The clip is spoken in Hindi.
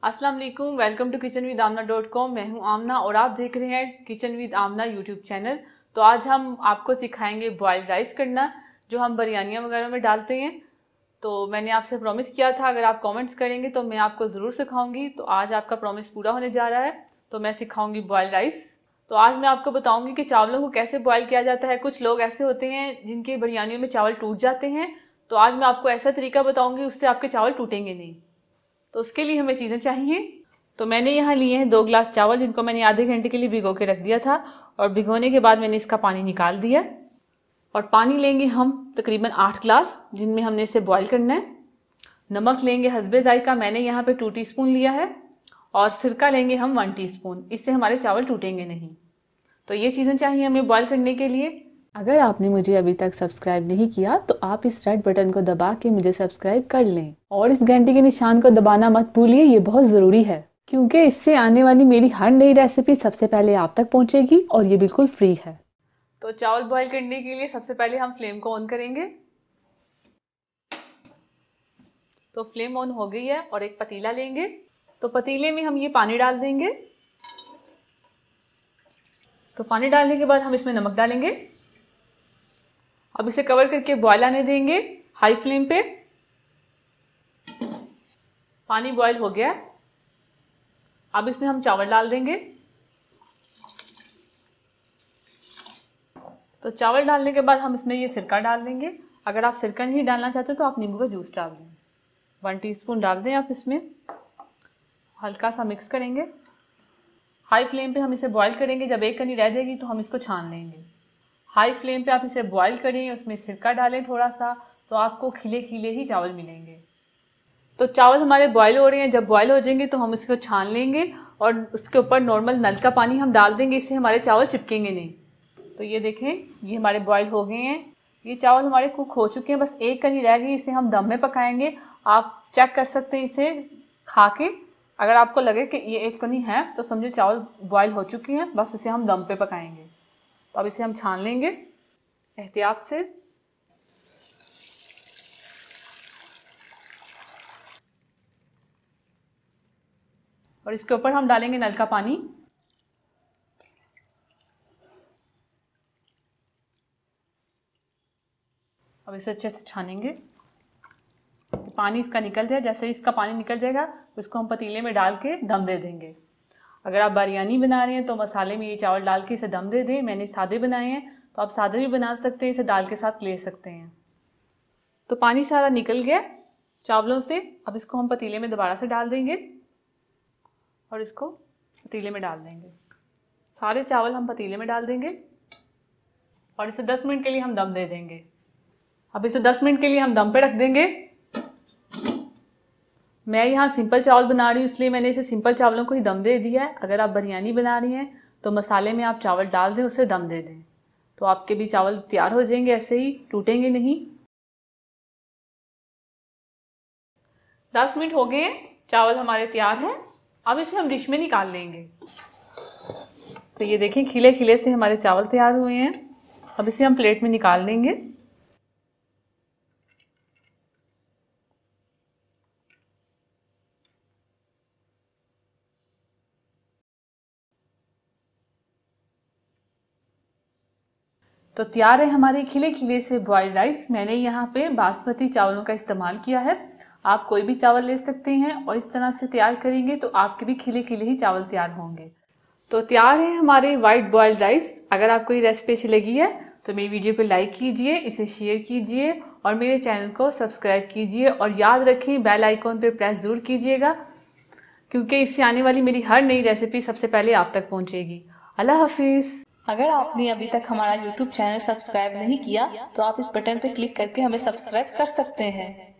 अस्सलाम वालेकुम, वेलकम टू kitchenwithamna.com। मैं हूं आमना और आप देख रहे हैं kitchen with Amna YouTube channel. तो आज हम आपको सिखाएंगे बॉइल्ड राइस करना, जो हम बिरयानियाँ वगैरह में डालते हैं। तो मैंने आपसे प्रॉमिस किया था अगर आप कमेंट्स करेंगे तो मैं आपको ज़रूर सिखाऊंगी। तो आज आपका प्रॉमिस पूरा होने जा रहा है, तो मैं सिखाऊंगी बॉइल्ड राइस। तो आज मैं आपको बताऊंगी कि चावलों को कैसे बॉयल किया जाता है। कुछ लोग ऐसे होते हैं जिनके बिरयानियों में चावल टूट जाते हैं, तो आज मैं आपको ऐसा तरीका बताऊंगी उससे आपके चावल टूटेंगे नहीं। तो उसके लिए हमें चीज़ें चाहिए। तो मैंने यहाँ लिए हैं 2 गिलास चावल, जिनको मैंने आधे घंटे के लिए भिगो के रख दिया था और भिगोने के बाद मैंने इसका पानी निकाल दिया। और पानी लेंगे हम तकरीबन 8 गिलास, जिनमें हमने इसे बॉईल करना है। नमक लेंगे हस्बे जायका, मैंने यहाँ पे 2 टीस्पून लिया है। और सिरका लेंगे हम 1 टीस्पून, इससे हमारे चावल टूटेंगे नहीं। तो ये चीज़ें चाहिए हमें बॉईल करने के लिए। अगर आपने मुझे अभी तक सब्सक्राइब नहीं किया तो आप इस रेड बटन को दबा के मुझे सब्सक्राइब कर लें और इस घंटे के निशान को दबाना मत भूलिए, ये बहुत ज़रूरी है क्योंकि इससे आने वाली मेरी हर नई रेसिपी सबसे पहले आप तक पहुंचेगी और ये बिल्कुल फ्री है। तो चावल बॉईल करने के लिए सबसे पहले हम फ्लेम को ऑन करेंगे। तो फ्लेम ऑन हो गई है और एक पतीला लेंगे। तो पतीले में हम ये पानी डाल देंगे। तो पानी डालने के बाद हम इसमें नमक डालेंगे। अब इसे कवर करके बॉयल आने देंगे हाई फ्लेम पे। पानी बॉयल हो गया। अब इसमें हम चावल डाल देंगे। तो चावल डालने के बाद हम इसमें ये सिरका डाल देंगे। अगर आप सिरका नहीं डालना चाहते तो आप नींबू का जूस डाल दें। 1 टीस्पून डाल दें आप इसमें। हल्का सा मिक्स करेंगे। हाई फ्लेम पे हम इसे बॉयल करेंगे। जब एक कनी रह जाएगी तो हम इसको छान लेंगे। हाई फ्लेम पे आप इसे बॉयल करें, उसमें सिरका डालें थोड़ा सा, तो आपको खिले खिले ही चावल मिलेंगे। तो चावल हमारे बॉयल हो रहे हैं। जब बॉयल हो जाएंगे तो हम इसको छान लेंगे और उसके ऊपर नॉर्मल नल का पानी हम डाल देंगे, इससे हमारे चावल चिपकेंगे नहीं। तो ये देखें, ये हमारे बॉयल हो गए हैं। ये चावल हमारे कुक हो चुके हैं, बस एक कनी रह गई। इसे हम दम में पकाएंगे। आप चेक कर सकते हैं इसे खा के। अगर आपको लगे कि ये एक कनी है तो समझे चावल बॉयल हो चुके हैं, बस इसे हम दम पे पकाएंगे। तो अब इसे हम छान लेंगे एहतियात से। और इसके ऊपर हम डालेंगे नल का पानी। अब इसे अच्छे से छानेंगे, पानी इसका निकल जाए। जैसे ही इसका पानी निकल जाएगा तो इसको हम पतीले में डाल के दम दे देंगे। अगर आप बिरयानी बना रहे हैं तो मसाले में ये चावल डाल के इसे दम दे दें। मैंने सादे बनाए हैं तो आप सादे भी बना सकते हैं, इसे दाल के साथ ले सकते हैं। तो पानी सारा निकल गया चावलों से। अब इसको हम पतीले में दोबारा से डाल देंगे और इसको पतीले में डाल देंगे। सारे चावल हम पतीले में डाल देंगे और इसे 10 मिनट के लिए हम दम दे देंगे। अब इसे 10 मिनट के लिए हम दम पे रख देंगे। मैं यहाँ सिंपल चावल बना रही हूँ, इसलिए मैंने इसे सिंपल चावलों को ही दम दे दिया है। अगर आप बिरयानी बना रही हैं तो मसाले में आप चावल डाल दें, उसे दम दे दें, तो आपके भी चावल तैयार हो जाएंगे, ऐसे ही टूटेंगे नहीं। 10 मिनट हो गए, चावल हमारे तैयार हैं। अब इसे हम डिश में निकाल लेंगे। तो ये देखें, खिले खिले से हमारे चावल तैयार हुए हैं। अब इसे हम प्लेट में निकाल लेंगे। तो तैयार है हमारे खिले खिले से बॉइल्ड राइस। मैंने यहाँ पे बासमती चावलों का इस्तेमाल किया है। आप कोई भी चावल ले सकते हैं और इस तरह से तैयार करेंगे तो आपके भी खिले खिले ही चावल तैयार होंगे। तो तैयार है हमारे वाइट बॉइल्ड राइस। अगर आपको ये रेसिपी अच्छी लगी है तो मेरी वीडियो को लाइक कीजिए, इसे शेयर कीजिए और मेरे चैनल को सब्सक्राइब कीजिए। और याद रखें, बेल आइकॉन पर प्रेस ज़रूर कीजिएगा क्योंकि इससे आने वाली मेरी हर नई रेसिपी सबसे पहले आप तक पहुँचेगी। अल्लाह हाफिज़। अगर आपने अभी तक हमारा YouTube चैनल सब्सक्राइब नहीं किया तो आप इस बटन पर क्लिक करके हमें सब्सक्राइब कर सकते हैं।